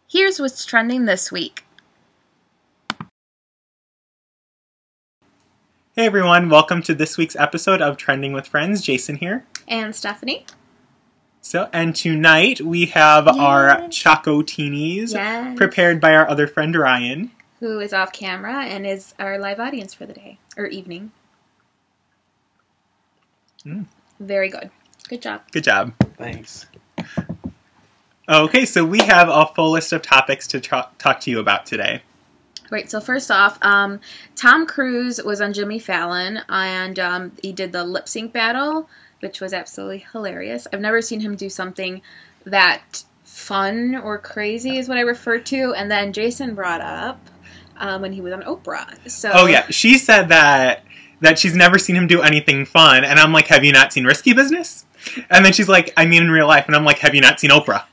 Here's what's trending this week. Hey everyone, welcome to this week's episode of Trending with Friends. Jason here. And Stephanie. And tonight we have our Choco Teenies prepared by our other friend Ryan. Who is off camera and is our live audience for the day, or evening. Very good. Good job. Good job. Thanks. Okay, so we have a full list of topics to talk to you about today. Right, so first off, Tom Cruise was on Jimmy Fallon, and he did the lip sync battle, which was absolutely hilarious. I've never seen him do something that fun or crazy is what I refer to. And then Jason brought up when he was on Oprah. So, oh yeah, she said that she's never seen him do anything fun, and I'm like, have you not seen Risky Business? And then she's like, I mean in real life, and I'm like, have you not seen Oprah?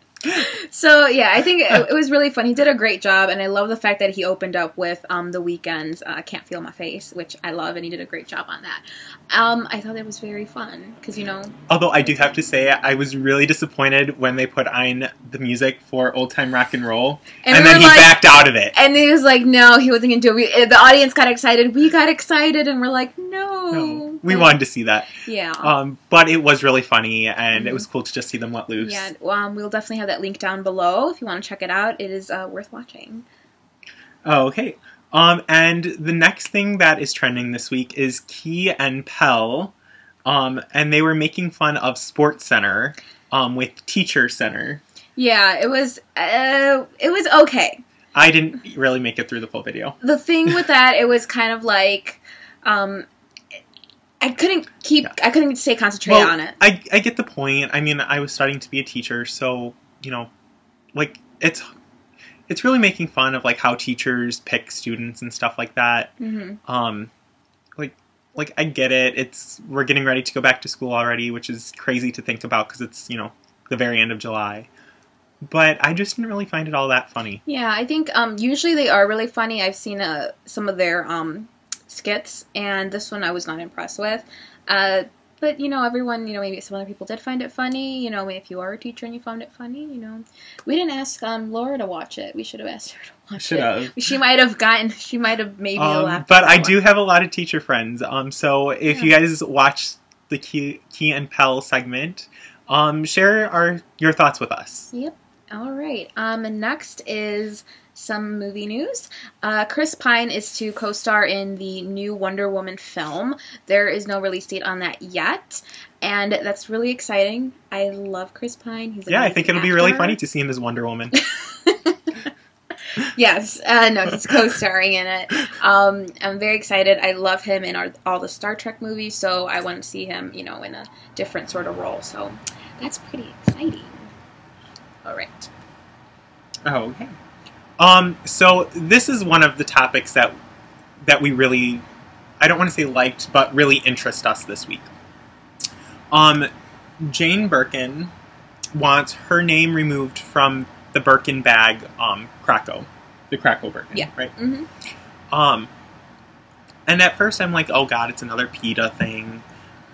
So, yeah, I think it was really fun. He did a great job, and I love the fact that he opened up with The Weeknd's Can't Feel My Face, which I love, and he did a great job on that. I thought it was very fun, because, you know... Although I do have to say, I was really disappointed when they put on the music for Old Time Rock and Roll, and then he backed out of it. And he was like, no, he wasn't going to do it. The audience got excited, we got excited, and we're like, no. We wanted to see that. Yeah. But it was really funny, and it was cool to just see them let loose. Yeah, we'll definitely have that link down below if you want to check it out. It is worth watching. Oh, okay. And the next thing that is trending this week is Key and Peele, and they were making fun of Sports Center with Teacher Center. Yeah, it was okay. I didn't really make it through the full video. The thing with that, it was kind of like... I couldn't stay concentrated on it. I get the point. I mean, I was starting to be a teacher, so, you know, like, it's really making fun of, like, how teachers pick students and stuff like that. Mm-hmm. Like, I get it. We're getting ready to go back to school already, which is crazy to think about because it's, you know, the very end of July. But I just didn't really find it all that funny. Yeah, I think, usually they are really funny. I've seen some of their, skits, and this one I was not impressed with. But, you know, everyone, you know, maybe some other people did find it funny. You know, if you are a teacher and you found it funny, you know. We didn't ask Laura to watch it. We should have asked her to watch it. She might have maybe laughed. But I do have a lot of teacher friends. So if you guys watch the Key and Peele segment, share your thoughts with us. Yep. All right. Next is some movie news. Chris Pine is to co-star in the new Wonder Woman film. There is no release date on that yet, and that's really exciting. I love Chris Pine. He's I think it'll be really funny to see him as Wonder Woman. Yes, no, he's co-starring in it. I'm very excited. I love him in all the Star Trek movies, so I want to see him, you know, in a different sort of role. So that's pretty exciting. All right. Oh, okay. So this is one of the topics that we really, I don't want to say liked, but really interest us this week. Jane Birkin wants her name removed from the Birkin Bag, the Krakow Birkin, right? Mm-hmm. And at first I'm like, oh god, it's another PETA thing.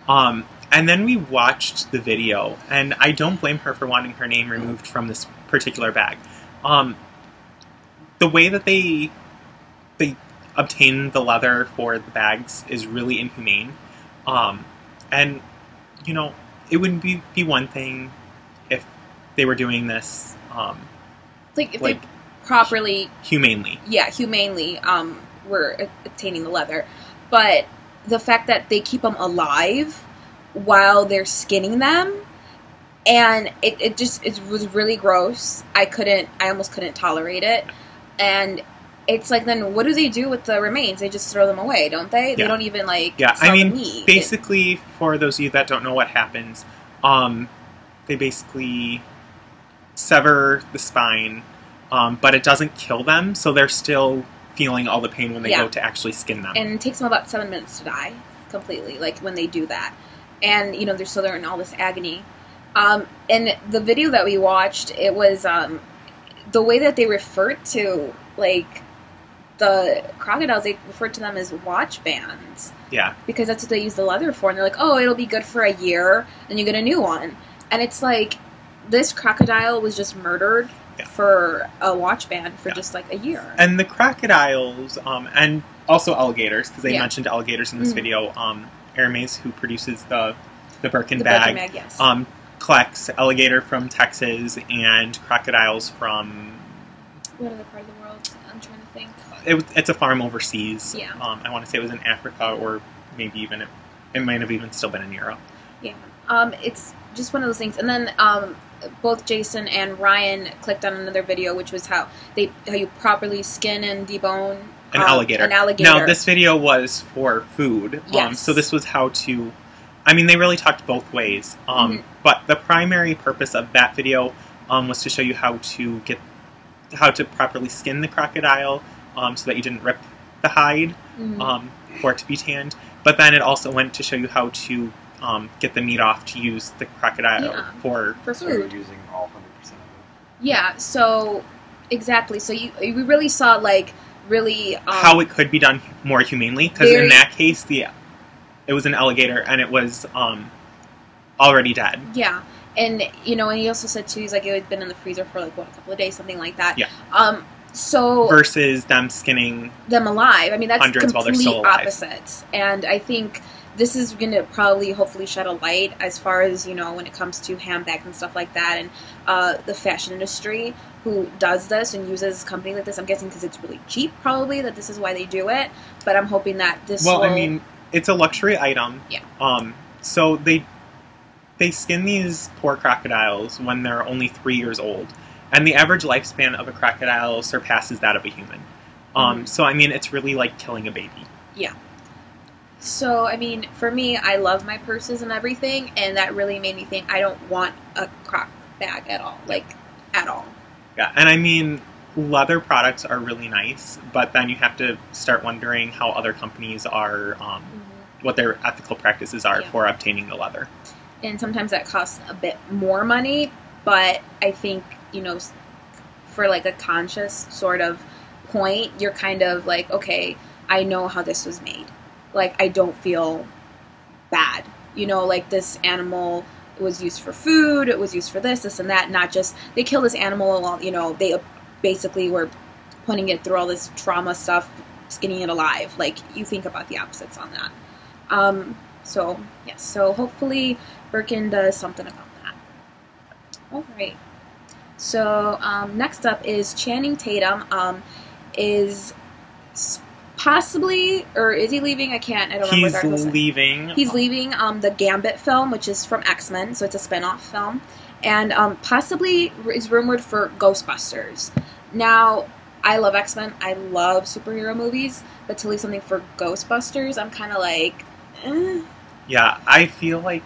And then we watched the video, and I don't blame her for wanting her name removed from this particular bag. The way that they obtain the leather for the bags is really inhumane. And, you know, it wouldn't be one thing if they were doing this, if they properly... Humanely. Yeah, humanely, were obtaining the leather. But the fact that they keep them alive while they're skinning them and it was really gross. I almost couldn't tolerate it, and it's like, then what do they do with the remains? They just throw them away, don't they? Yeah. They don't even I mean, basically, for those of you that don't know what happens, they basically sever the spine, but it doesn't kill them, so they're still feeling all the pain when they go to actually skin them. And it takes them about 7 minutes to die completely, like when they do that. And they're in all this agony. And the video that we watched, it was the way that they referred to the crocodiles, they referred to them as watch bands. Yeah. Because that's what they use the leather for. And they're like, oh, it'll be good for a year, and you get a new one. And it's like, this crocodile was just murdered for a watch band for just a year. And the crocodiles, and also alligators, because they mentioned alligators in this video, Hermes, who produces the Birkin Bag, yes. Collects alligator from Texas and crocodiles from... What other part of the world? I'm trying to think. It's a farm overseas. Yeah. I want to say it was in Africa, or maybe even it might have even still been in Europe. Yeah. It's just one of those things. And then both Jason and Ryan clicked on another video, which was how you properly skin and debone an alligator. Now, this video was for food. Yes. So this was how to... I mean, they really talked both ways. But the primary purpose of that video was to show you how to properly skin the crocodile, so that you didn't rip the hide for it to be tanned. But then it also went to show you how to get the meat off to use the crocodile for food. So you're using all 100% of it. Yeah. So exactly. So we really saw really how it could be done more humanely, because in that case it was an alligator and it was already dead. Yeah. And, and he also said, too, he's like, it had been in the freezer for, a couple of days, something like that. Yeah. So... Versus them skinning... them alive. I mean, that's hundreds while they're still alive. Opposites. And I think this is going to probably, hopefully, shed a light as far as, when it comes to handbags and stuff like that, and the fashion industry who does this and uses companies like this. I'm guessing because it's really cheap, probably, that this is why they do it. But I'm hoping that this will... I mean, it's a luxury item. Yeah. So they skin these poor crocodiles when they're only 3 years old. And the average lifespan of a crocodile surpasses that of a human. So, I mean, it's really like killing a baby. Yeah. So, I mean, for me, I love my purses and everything, and that really made me think I don't want a croc bag at all. At all. Yeah, and I mean, leather products are really nice, but then you have to start wondering how other companies are, what their ethical practices are for obtaining the leather. And sometimes that costs a bit more money, but I think, for a conscious sort of point, you're kind of like, okay, I know how this was made. I don't feel bad. This animal was used for food, it was used for this and that, not just, they kill this animal along, they basically were putting it through all this trauma stuff, skinning it alive. You think about the opposites on that. So, yes, so hopefully Birkin does something about that. All right. So, next up is Channing Tatum is possibly, or is he leaving? I don't remember. He's leaving. He's leaving the Gambit film, which is from X-Men, so it's a spin-off film. And possibly is rumored for Ghostbusters. Now, I love X-Men. I love superhero movies. But to leave something for Ghostbusters, I'm kind of like, eh. Yeah, I feel like...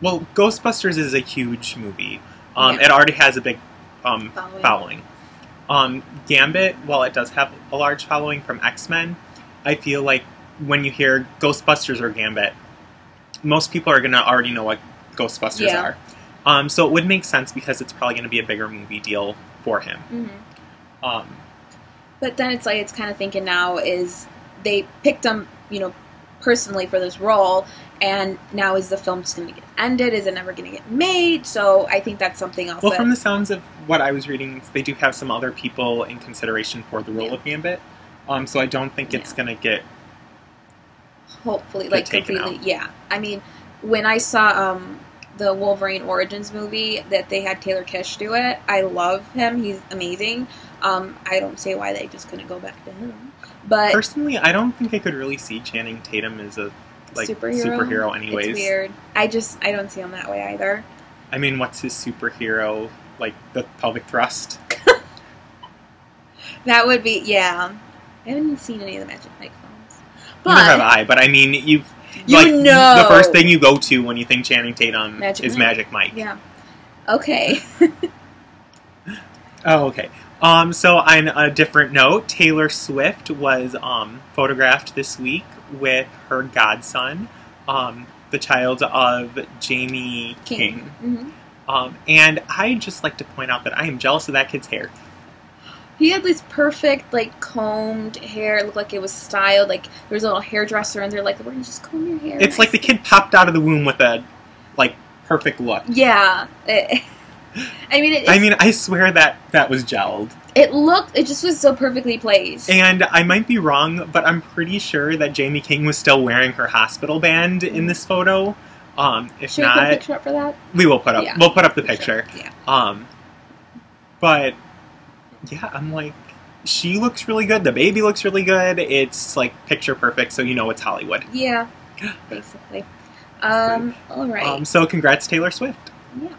Well, Ghostbusters is a huge movie. It already has a big following. Gambit, while it does have a large following from X-Men, I feel like when you hear Ghostbusters or Gambit, most people are going to already know what Ghostbusters are. So it would make sense because it's probably going to be a bigger movie deal for him. But then it's kind of thinking now is they picked him, personally for this role, and now is the film just going to get ended? Is it never going to get made? So I think that's something else. Well, from the sounds of what I was reading, they do have some other people in consideration for the role of Gambit. So I don't think it's going to get hopefully completely. Yeah, I mean, when I saw the Wolverine Origins movie that they had Taylor Kitsch do it, I love him. He's amazing. I don't see why they just couldn't go back to him. But personally, I don't think I could really see Channing Tatum as a superhero anyways. It's weird. I don't see him that way either. I mean, what's his superhero? Like, the pelvic thrust? That would be, yeah. I haven't seen any of the Magic Mike films. But, neither have I, but I mean, you know. The first thing you go to when you think Channing Tatum is Magic Mike. Yeah. Okay. Oh, okay. So on a different note, Taylor Swift was photographed this week with her godson, the child of Jamie King. Mm-hmm. And I'd just like to point out that I am jealous of that kid's hair. He had this perfect, like, combed hair. It looked like it was styled. Like, there was a little hairdresser, and they're like, we're going to just comb your hair. It's like the kid popped out of the womb with a, like, perfect look. Yeah. I swear that was gelled. It just was so perfectly placed. And I might be wrong, but I'm pretty sure that Jamie King was still wearing her hospital band in this photo. If Should not, we put a picture up for that? We will put up. Yeah. We'll put up the picture. Sure. Yeah. But yeah, I'm like, she looks really good. The baby looks really good. It's like picture perfect, so you know it's Hollywood. Yeah, basically. All right. So congrats, Taylor Swift. Yeah.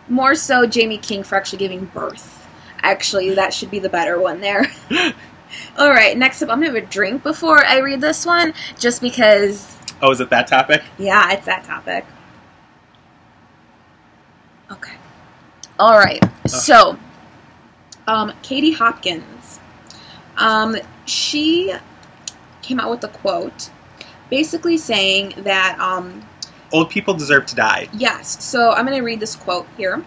More so, Jamie King for actually giving birth. Actually, that should be the better one there. All right. Next up, I'm gonna have a drink before I read this one, just because. Oh, is it that topic? Yeah, it's that topic. Okay. All right. So, Katie Hopkins, she came out with a quote, basically saying that old people deserve to die. Yes. So I'm going to read this quote here.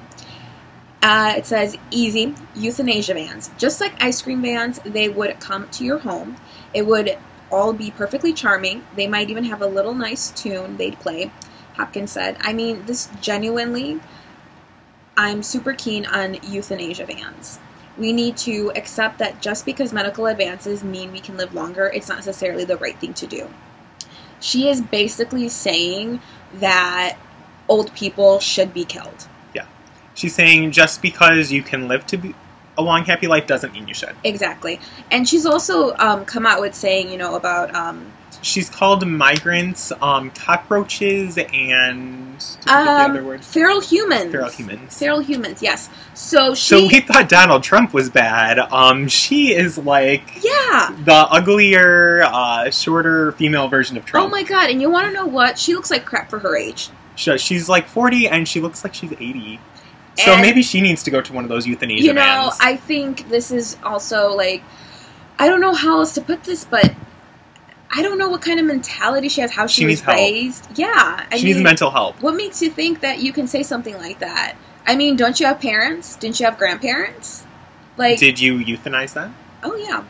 It says, "Easy euthanasia vans, just like ice cream vans, they would come to your home. It would all be perfectly charming. They might even have a little nice tune they'd play." Hopkins said, "I mean, this genuinely, I'm super keen on euthanasia vans. We need to accept that just because medical advances mean we can live longer, it's not necessarily the right thing to do." She is basically saying that old people should be killed. Yeah. She's saying just because you can live to be a long, happy life doesn't mean you should. Exactly. And she's also come out with saying, about... she's called migrants, cockroaches, and... the other word? Feral humans. Feral humans. Feral humans, yes. So we thought Donald Trump was bad. She is like... Yeah. The uglier, shorter female version of Trump. Oh my god, and you want to know what? She looks like crap for her age. She's like 40, and she looks like she's 80. So maybe she needs to go to one of those euthanasia vans. I think this is also, like... I don't know how else to put this, but... I don't know what kind of mentality she has, how she was raised. Help. Yeah. She needs mental help. What makes you think that you can say something like that? I mean, don't you have parents? Didn't you have grandparents? Like, did you euthanize them? Oh, yeah.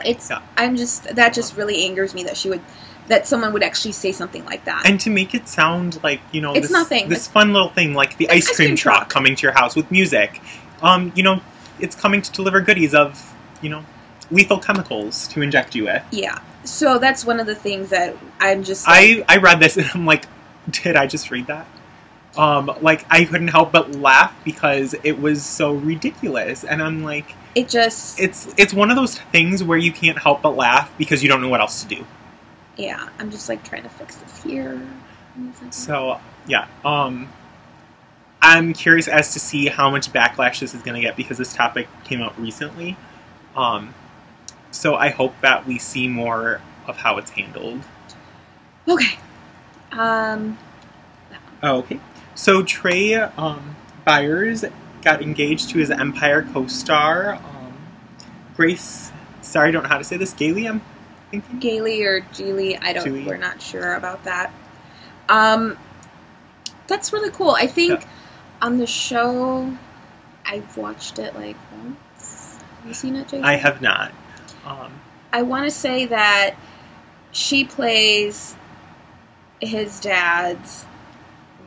That just really angers me that someone would actually say something like that. And to make it sound like, it's nothing. This fun little thing, like the ice cream truck coming to your house with music. It's coming to deliver goodies of, lethal chemicals to inject you with. Yeah. So that's one of the things that I'm just... I read this and I'm like, did I just read that? I couldn't help but laugh because it was so ridiculous. And I'm like... It just... It's one of those things where you can't help but laugh because you don't know what else to do. Yeah. I'm just, trying to fix this here. So, yeah. I'm curious as to see how much backlash this is going to get because this topic came out recently. So I hope that we see more of how it's handled. Okay. Okay. So Trai Byers got engaged to his Empire co-star, Grace. Sorry, I don't know how to say this. Gailey, I'm thinking. Gailey or Geely. We're not sure about that. That's really cool. I think on the show, I've watched it once. Have you seen it, Jason? I have not. I want to say that she plays his dad's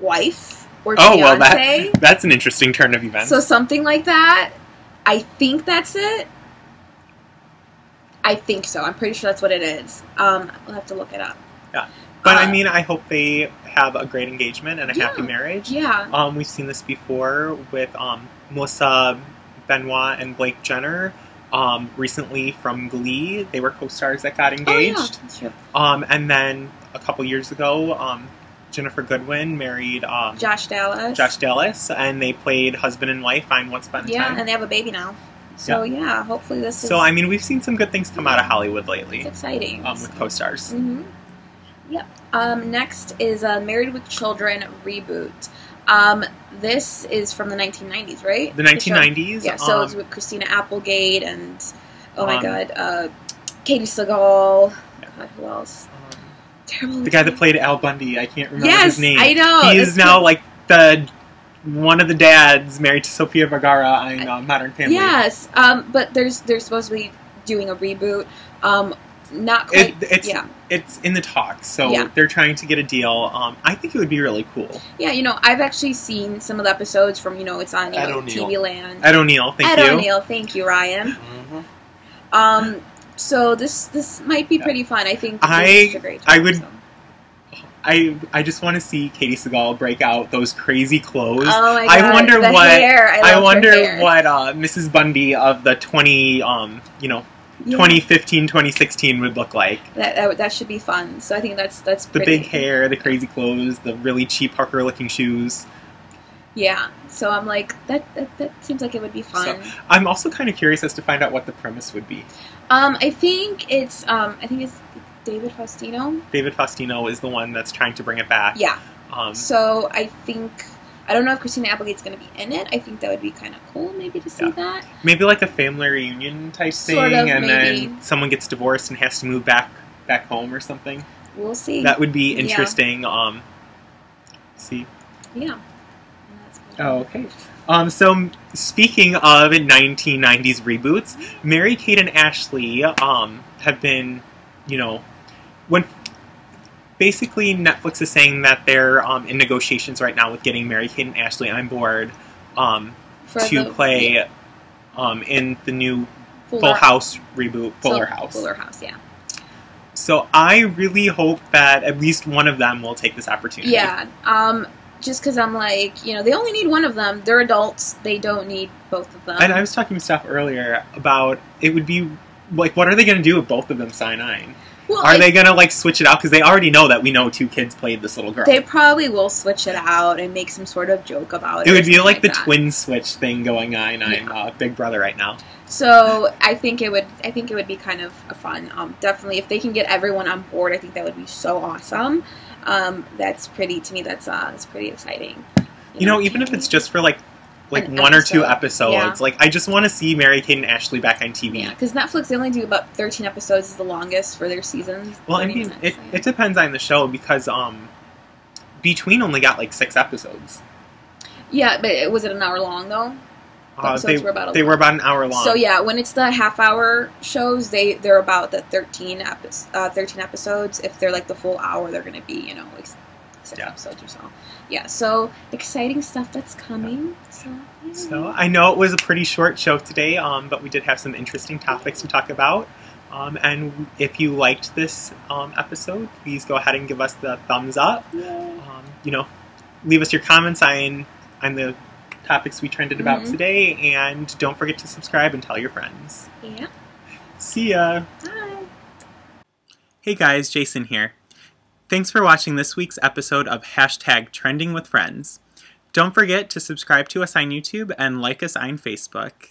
wife or fiance. Oh, well, that's an interesting turn of events. So something like that. I think that's it. I think so. I'm pretty sure that's what it is. We'll have to look it up. Yeah. But, I hope they have a great engagement and a happy marriage. Yeah. We've seen this before with Melissa Benoit and Blake Jenner. Recently from Glee, they were co-stars that got engaged. Oh, yeah. That's true. And then a couple years ago, Jennifer Goodwin married Josh Dallas. Josh Dallas, and they played husband and wife on Once Upon a Time. Yeah, and they have a baby now. So yeah, hopefully this is... So I mean, we've seen some good things come out of Hollywood lately. It's exciting. With co-stars. Mm-hmm. Yep. Next is Married with Children reboot. This is from the 1990s, right? The 1990s. Yeah, so it's with Christina Applegate and, oh my god, Katie Sagal. God, who else? Terrible. The guy that played Al Bundy. I can't remember his name. I know. He is now like one of the dads married to Sofia Vergara on Modern Family. Yes, but they're supposed to be doing a reboot. Not quite. It's in the talks, so they're trying to get a deal. I think it would be really cool. Yeah, I've actually seen some of the episodes from, it's on TV Land. Ed O'Neill, thank you. Ed O'Neill, thank you, Ryan. Mm-hmm. So this might be pretty fun. I think a great job, I just want to see Katie Sagal break out those crazy clothes. Oh my god! I wonder the what hair. I wonder what Mrs. Bundy of the 2015, 2016 would look like. That should be fun. So I think that's the pretty. Big hair, the crazy clothes, the really cheap hooker-looking shoes. Yeah. So I'm like that seems like it would be fun. So, I'm also kind of curious as to find out what the premise would be. I think it's David Faustino. David Faustino is the one that's trying to bring it back. Yeah. So I don't know if Christina Applegate's going to be in it. I think that would be kind of cool, maybe, to see that. Maybe like a family reunion type thing, and then someone gets divorced and has to move back home or something. We'll see. That would be interesting. See. Yeah. Oh, okay. So speaking of 1990s reboots, Mary, Kate, and Ashley have been, when basically Netflix is saying that they're in negotiations right now with getting Mary, Kate, and Ashley on board to play in the new Full House reboot, Fuller House. Fuller House, yeah. So I really hope that at least one of them will take this opportunity. Yeah. Just because I'm like, they only need one of them. They're adults. They don't need both of them. And I was talking to Steph earlier about it would be, like, what are they going to do if both of them sign on? Well, are they going to, switch it out? Because they already know that we know two kids played this little girl. They probably will switch it out and make some sort of joke about it. It would be like the twin switch thing going on Big Brother right now. So I think it would be kind of fun. Definitely, if they can get everyone on board, I think that would be so awesome. That's pretty exciting. Even if it's just for like one or two episodes, I just want to see Mary, Kate, and Ashley back on TV. Yeah, because Netflix, they only do about 13 episodes is the longest for their seasons. Well, I mean, it depends on the show because Between only got 6 episodes. Yeah, but was it an hour long though? They were about an hour long. So yeah, when it's the half-hour shows, they're about the 13 episodes. If they're the full hour, they're going to be 6 episodes or so. Yeah, so exciting stuff that's coming. So I know it was a pretty short show today, but we did have some interesting topics to talk about. And if you liked this episode, please go ahead and give us the thumbs up. Leave us your comments on the topics we trended about today, and don't forget to subscribe and tell your friends. Yeah. See ya. Bye. Hey guys, Jason here. Thanks for watching this week's episode of #TrendingWithFriends. Don't forget to subscribe to us on YouTube and like us on Facebook.